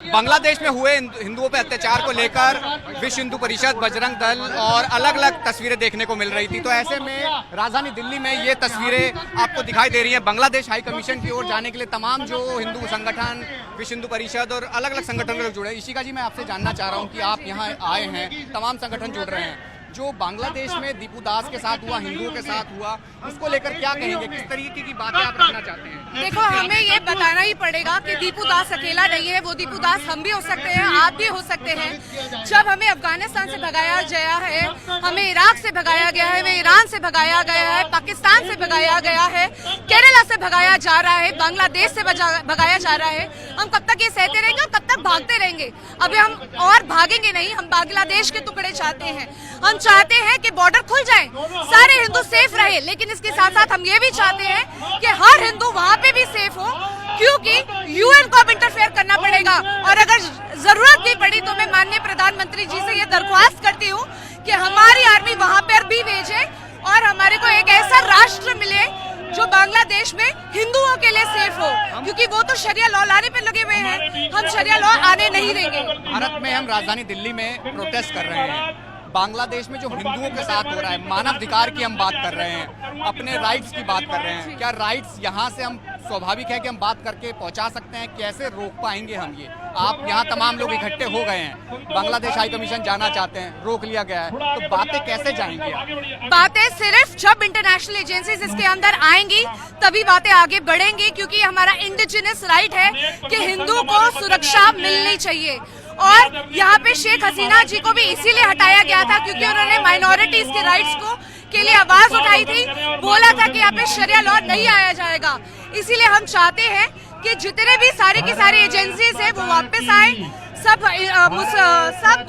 बांग्लादेश में हुए हिंदुओं पर अत्याचार को लेकर विश्व हिंदू परिषद, बजरंग दल और अलग अलग तस्वीरें देखने को मिल रही थी। तो ऐसे में राजधानी दिल्ली में ये तस्वीरें आपको दिखाई दे रही है। बांग्लादेश हाई कमीशन की ओर जाने के लिए तमाम जो हिंदू संगठन, विश्व हिंदू परिषद और अलग अलग संगठन के लोग जुड़े हैं। इशिका जी, मैं आपसे जानना चाह रहा हूँ कि आप यहाँ आए हैं, तमाम संगठन जुड़ रहे हैं, जो बांग्लादेश में दीपू दास के साथ हुआ, हिंदुओं के साथ हुआ, उसको लेकर क्या कहेंगे? किस तरीके की बातें आप रखना चाहते हैं? देखो, हमें ये बताना ही पड़ेगा कि दीपू दास अकेला नहीं है। वो दीपू दास हम भी हो सकते हैं, आप भी हो सकते हैं। जब हमें अफगानिस्तान से भगाया गया है, हमें इराक से भगाया गया है, हमें ईरान से भगाया गया है, पाकिस्तान से भगाया गया है, केरला से भगाया जा रहा है, बांग्लादेश से भगाया जा रहा है। हम कब तक ये सहते रहेंगे और कब तक भागते रहेंगे? अभी हम और भागेंगे नहीं। हम बांग्लादेश के टुकड़े चाहते हैं। हम चाहते हैं कि बॉर्डर खुल जाए, सारे हिंदू सेफ रहे, लेकिन इसके साथ साथ हम ये भी चाहते हैं कि हर हिंदू वहाँ पे भी सेफ हो, क्योंकि यूएन को अब इंटरफेयर करना पड़ेगा। और अगर जरूरत भी पड़ी तो मैं माननीय प्रधानमंत्री जी से ये दरख्वास्त करती हूँ कि हमारी आर्मी वहाँ पर भी भेजे और हमारे को एक ऐसा राष्ट्र मिले जो बांग्लादेश में हिंदुओं के लिए सेफ हो, क्योंकि वो तो शरिया लॉ लाने पे लगे हुए हैं। हम शरिया लॉ आने नहीं देंगे। भारत में हम राजधानी दिल्ली में प्रोटेस्ट कर रहे हैं। बांग्लादेश में जो हिंदुओं के साथ हो रहा है, मानवाधिकार की हम बात कर रहे हैं, अपने राइट्स की बात कर रहे हैं। क्या राइट्स यहाँ से हम स्वाभाविक है कि हम बात करके पहुँचा सकते हैं? कैसे रोक पाएंगे हम ये? आप यहाँ तमाम लोग इकट्ठे हो गए हैं, बांग्लादेश हाई कमीशन जाना चाहते हैं, रोक लिया गया है, तो बातें कैसे जाएंगी? बातें सिर्फ जब इंटरनेशनल एजेंसीज इसके अंदर आएंगी तभी बातें आगे बढ़ेंगी, क्योंकि हमारा इंडिजिनस राइट है कि हिंदू को सुरक्षा मिलनी चाहिए। और यहाँ पे शेख हसीना जी को भी इसीलिए हटाया गया था क्योंकि उन्होंने माइनॉरिटीज के राइट्स को के लिए आवाज उठाई थी, बोला था कि यहाँ पे शरिया लॉ नहीं आया जाएगा। इसीलिए हम चाहते हैं कि जितने भी सारी की सारी एजेंसीज है वो वापस आए, सब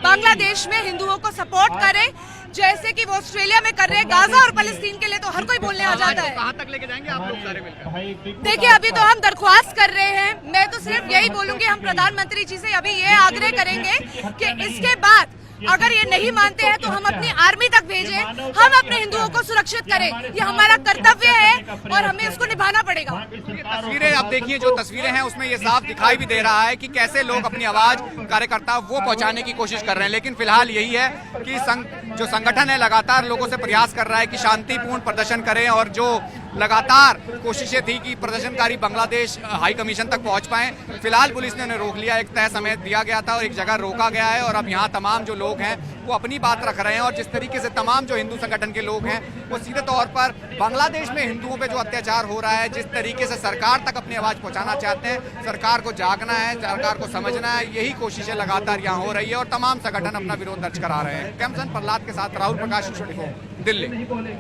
बांग्लादेश में हिंदुओं को सपोर्ट करें, जैसे कि वो ऑस्ट्रेलिया में कर रहे हैं। गाजा और फलस्तीन के लिए तो हर कोई बोलने आ जाता है। कहाँ तक लेके जाएंगे आप लोग सारे मिलकर? देखिए, अभी तो हम दरख्वास्त कर रहे हैं। मैं तो सिर्फ यही बोलूंगी, हम प्रधानमंत्री जी से अभी ये आग्रह करेंगे कि इसके बाद अगर ये नहीं मानते हैं तो हम अपनी आर्मी तक भेजें, हम अपने हिंदुओं को सुरक्षित करें। ये हमारा कर्तव्य है और हमें उसको निभाना पड़ेगा। तस्वीरें आप देखिए, जो तस्वीरें हैं उसमें ये साफ दिखाई भी दे रहा है कि कैसे लोग अपनी आवाज कार्यकर्ता वो पहुंचाने की कोशिश कर रहे हैं। लेकिन फिलहाल यही है कि जो संगठन है लगातार लोगों से प्रयास कर रहा है कि शांतिपूर्ण प्रदर्शन करें, और जो लगातार कोशिशें थी कि प्रदर्शनकारी बांग्लादेश हाई कमीशन तक पहुंच पाएं। फिलहाल पुलिस ने उन्हें रोक लिया, एक तय समय दिया गया था और एक जगह रोका गया है, और अब यहाँ तमाम जो लोग हैं वो अपनी बात रख रहे हैं। और जिस तरीके से तमाम जो हिंदू संगठन के लोग हैं वो सीधे तौर पर बांग्लादेश में हिंदुओं पे जो अत्याचार हो रहा है, जिस तरीके से सरकार तक अपनी आवाज पहुंचाना चाहते हैं, सरकार को जागना है, सरकार को समझना है, यही कोशिशें लगातार यहाँ हो रही है और तमाम संगठन अपना विरोध दर्ज करा रहे हैं। कैमसन प्रहलाद के साथ राहुल प्रकाश, दिल्ली।